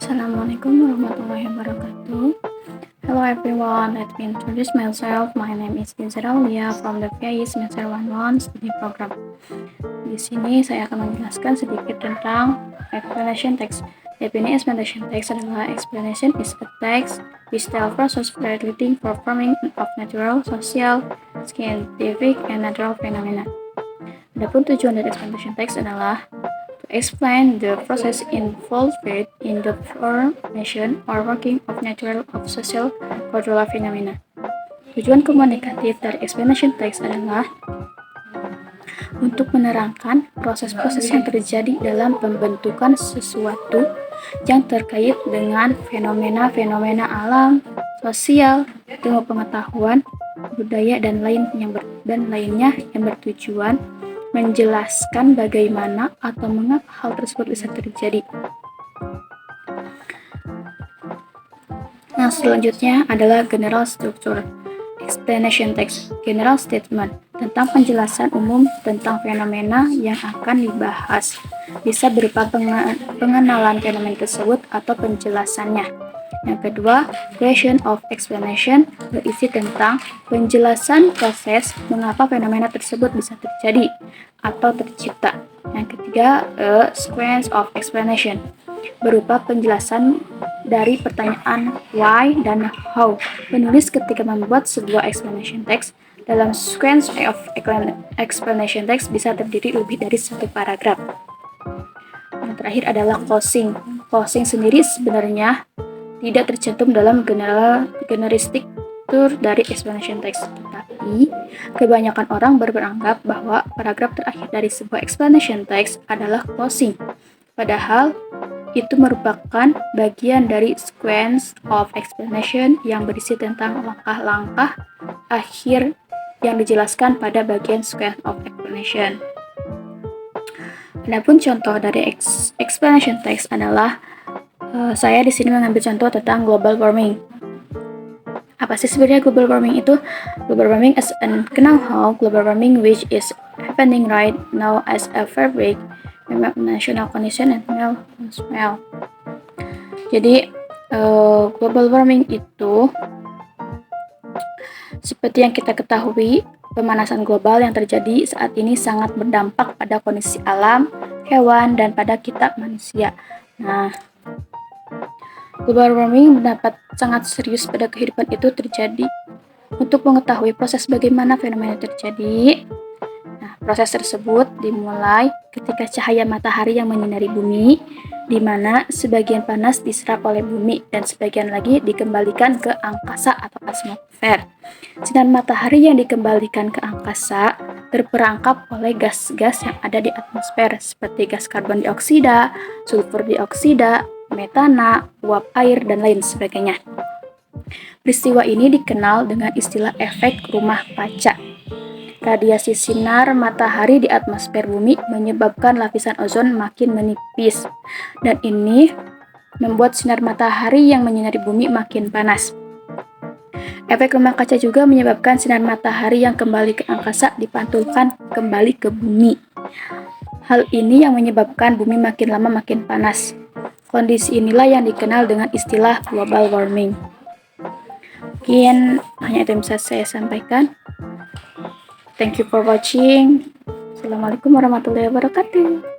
Assalamualaikum warahmatullahi wabarakatuh. Hello everyone, let me introduce myself. My name is Izra Aulia from the PIE Semester 11 Study Program. Di sini saya akan menjelaskan sedikit tentang explanation text. Definisi explanation text adalah explanation is a text which tell process relating performing of natural, social, scientific, and natural phenomena. Adapun tujuan dari explanation text adalah to explain the process involved in the formation or working of natural, of social, cultural phenomena. Tujuan komunikatif dari explanation text adalah untuk menerangkan proses-proses yang terjadi dalam pembentukan sesuatu yang terkait dengan fenomena-fenomena alam, sosial, ilmu pengetahuan, budaya, dan lainnya yang bertujuan menjelaskan bagaimana atau mengapa hal tersebut bisa terjadi. Nah, selanjutnya adalah general structure. Explanation text, general statement, tentang penjelasan umum tentang fenomena yang akan dibahas. Bisa berupa pengenalan fenomena tersebut atau penjelasannya. Yang kedua, question of explanation, berisi tentang penjelasan proses mengapa fenomena tersebut bisa terjadi atau tercipta. Yang ketiga, sequence of explanation, berupa penjelasan dari pertanyaan why dan how. Penulis ketika membuat sebuah explanation text dalam sequence of explanation text bisa terdiri lebih dari satu paragraf. Yang terakhir adalah closing. Closing sendiri sebenarnya tidak tercantum dalam generistik struktur dari explanation text, tetapi kebanyakan orang beranggap bahwa paragraf terakhir dari sebuah explanation text adalah closing, padahal itu merupakan bagian dari sequence of explanation yang berisi tentang langkah-langkah akhir yang dijelaskan pada bagian sequence of explanation. Adapun contoh dari explanation text adalah saya di sini mengambil contoh tentang global warming. Apa sih sebenarnya global warming itu? Global warming is an how global warming which is happening right now as a fabric national condition and smell. Jadi global warming itu seperti yang kita ketahui, pemanasan global yang terjadi saat ini sangat berdampak pada kondisi alam, hewan, dan pada kita manusia. Nah, global warming dapat sangat serius pada kehidupan itu terjadi. Untuk mengetahui proses bagaimana fenomena terjadi, proses tersebut dimulai ketika cahaya matahari yang menyinari bumi, di mana sebagian panas diserap oleh bumi dan sebagian lagi dikembalikan ke angkasa atau atmosfer. Sinar matahari yang dikembalikan ke angkasa terperangkap oleh gas-gas yang ada di atmosfer seperti gas karbon dioksida, sulfur dioksida, metana, uap air, dan lain sebagainya. Peristiwa ini dikenal dengan istilah efek rumah kaca. Radiasi sinar matahari di atmosfer bumi menyebabkan lapisan ozon makin menipis, dan ini membuat sinar matahari yang menyinari bumi makin panas. Efek rumah kaca juga menyebabkan sinar matahari yang kembali ke angkasa dipantulkan kembali ke bumi. Hal ini yang menyebabkan bumi makin lama makin panas. Kondisi inilah yang dikenal dengan istilah global warming. Mungkin hanya itu yang bisa saya sampaikan. Thank you for watching. Assalamualaikum warahmatullahi wabarakatuh.